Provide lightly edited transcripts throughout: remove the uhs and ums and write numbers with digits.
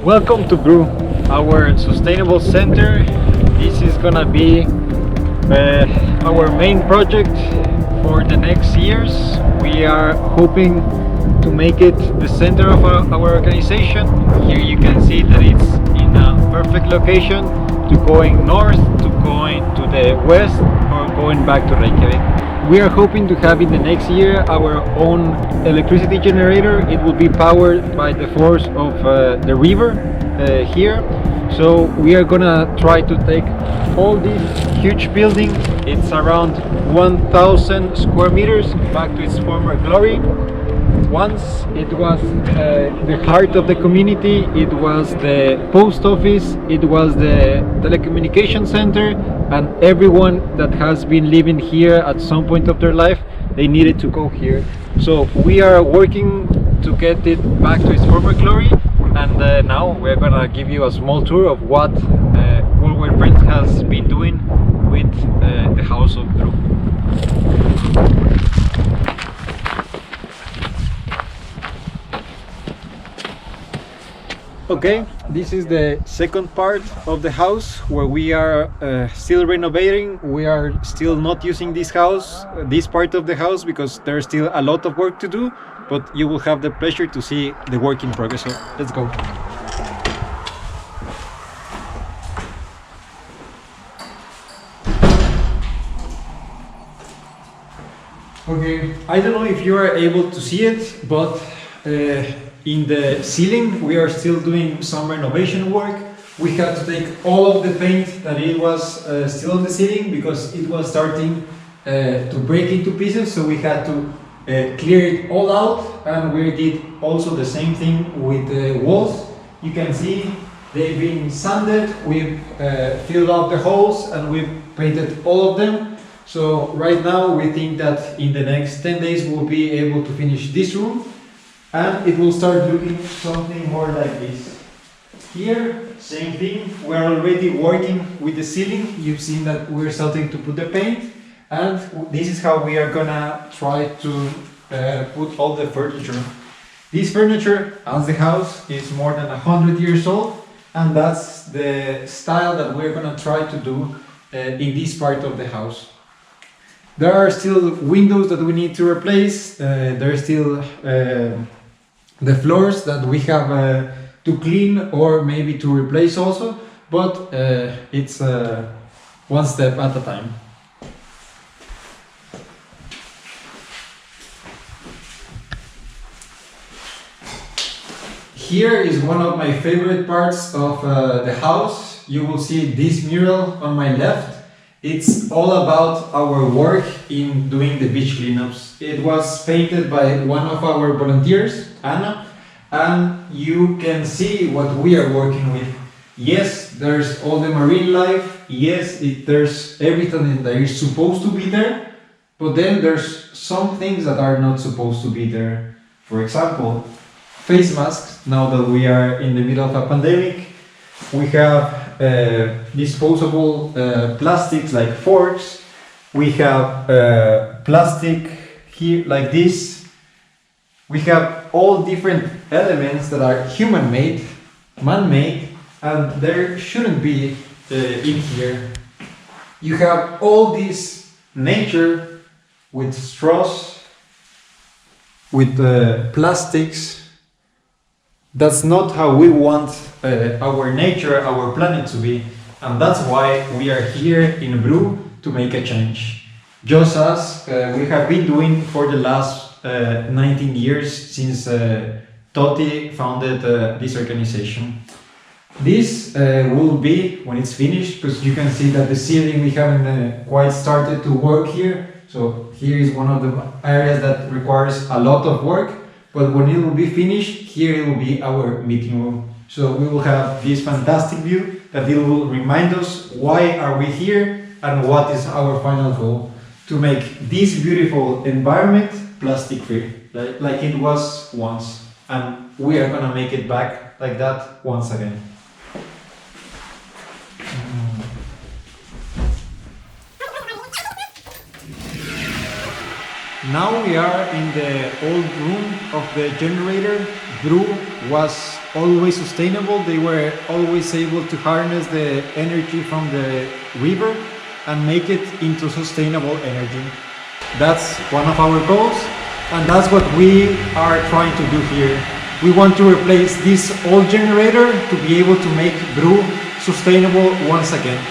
Welcome to Brú, our sustainable center. This is gonna be our main project for the next years. We are hoping to make it the center of our organization. Here you can see that it's in a perfect location to going north, to going to the west, or going back to Reykjavik. We are hoping to have in the next year our own electricity generator. It will be powered by the force of the river here. So we are gonna try to take all this huge building, it's around 1,000 square meters, back to its former glory. Once it was the heart of the community, it was the post office, it was the telecommunication center, and everyone that has been living here at some point of their life, they needed to go here. So we are working to get it back to its former glory, and now we're gonna give you a small tour of what Worldwide Friends has been doing with the House of Brú. Okay, this is the second part of the house where we are still renovating. We are still not using this part of the house, because there's still a lot of work to do, but you will have the pleasure to see the work in progress. So let's go. Okay, I don't know if you are able to see it, but in the ceiling we are still doing some renovation work. We had to take all of the paint that it was still on the ceiling, because it was starting to break into pieces, so we had to clear it all out, and we did also the same thing with the walls. You can see they've been sanded, we've filled out the holes, and we've painted all of them. So right now we think that in the next 10 days we'll be able to finish this room, and it will start looking something more like this. Here, same thing, we're already working with the ceiling. You've seen that we're starting to put the paint, and this is how we are gonna try to put all the furniture. This furniture, as the house is more than 100 years old, and that's the style that we're gonna try to do in this part of the house. There are still windows that we need to replace. There are still the floors that we have to clean, or maybe to replace also, but it's one step at a time. Here is one of my favorite parts of the house. You will see this mural on my left. It's all about our work in doing the beach cleanups. It was painted by one of our volunteers, Anna, and you can see what we are working with. Yes, there's all the marine life. Yes, there's everything that is supposed to be there, but then there's some things that are not supposed to be there. For example, face masks. Now that we are in the middle of a pandemic, we have disposable plastics like forks. We have plastic here like this. We have all different elements that are human-made, man-made, and there shouldn't be in here. You have all this nature with straws, with plastics. That's not how we want our nature, our planet to be, and that's why we are here in Brú to make a change. Just as we have been doing for the last 19 years since Toti founded this organization. This will be, when it's finished, because you can see that the ceiling we haven't quite started to work here. So here is one of the areas that requires a lot of work. But when it will be finished, here it will be our meeting room. So we will have this fantastic view that it will remind us why are we here and what is our final goal: to make this beautiful environment plastic free, like it was once. And we are gonna make it back like that once again. Now we are in the old room of the generator. Brú was always sustainable. They were always able to harness the energy from the river and make it into sustainable energy. That's one of our goals, and that's what we are trying to do here. We want to replace this old generator to be able to make Brú sustainable once again.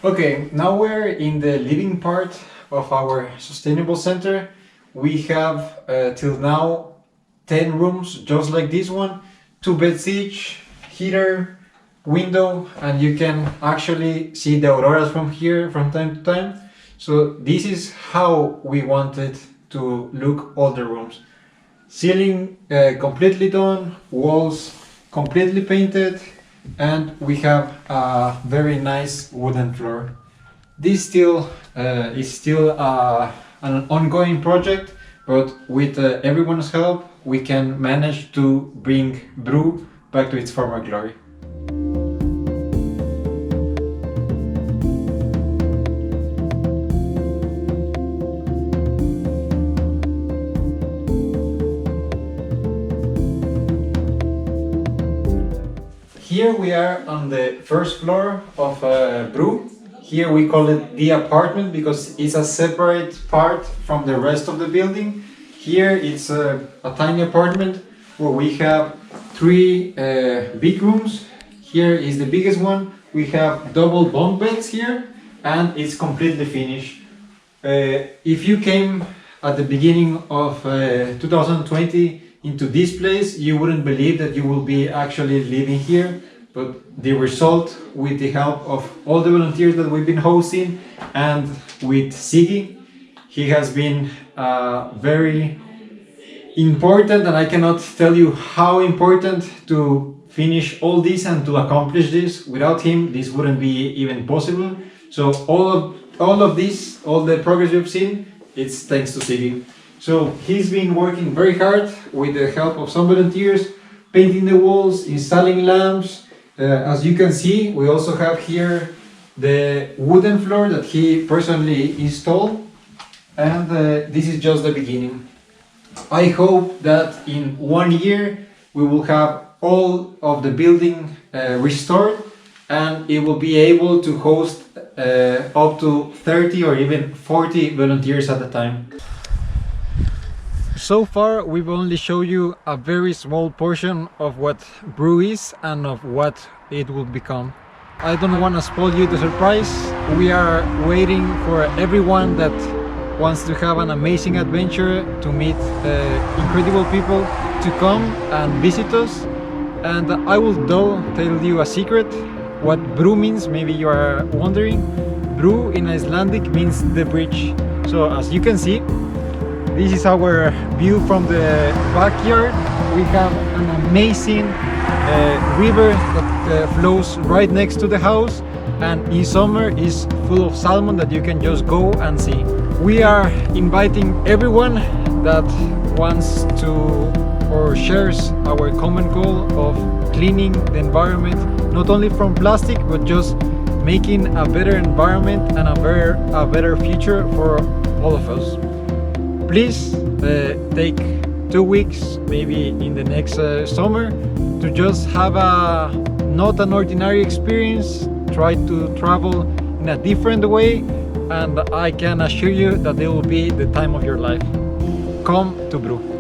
Okay, now we're in the living part of our sustainable center. We have till now 10 rooms just like this one, 2 beds each, heater, window, and you can actually see the auroras from here from time to time. So this is how we wanted to look all the rooms. Ceiling completely done, walls completely painted, and we have a very nice wooden floor. This is still an ongoing project, but with everyone's help we can manage to bring Brú back to its former glory. Here we are on the first floor of Brú. Here we call it the apartment because it's a separate part from the rest of the building. Here it's a tiny apartment where we have 3 big rooms. Here is the biggest one. We have double bunk beds here and it's completely finished. If you came at the beginning of 2020 into this place, you wouldn't believe that you will be actually living here, but the result, with the help of all the volunteers that we've been hosting and with Siggy, he has been very important, and I cannot tell you how important to finish all this and to accomplish this. Without him, this wouldn't be even possible. So all of this, all the progress you've seen, it's thanks to Siggy. So he's been working very hard with the help of some volunteers, painting the walls, installing lamps. As you can see, we also have here the wooden floor that he personally installed, and this is just the beginning. I hope that in 1 year we will have all of the building restored, and it will be able to host up to 30 or even 40 volunteers at a time. So far we've only shown you a very small portion of what Brú is and of what it will become. I don't want to spoil you the surprise. We are waiting for everyone that wants to have an amazing adventure, to meet incredible people, to come and visit us. And I will tell you a secret. What Brú means, maybe you are wondering. Brú in Icelandic means the bridge. So as you can see, this is our view from the backyard. We have an amazing river that flows right next to the house, and in summer is full of salmon that you can just go and see. We are inviting everyone that wants to or shares our common goal of cleaning the environment, not only from plastic, but just making a better environment and a better future for all of us. Please take 2 weeks, maybe in the next summer, to just have a not an ordinary experience. Try to travel in a different way, and I can assure you that it will be the time of your life. Come to Brú.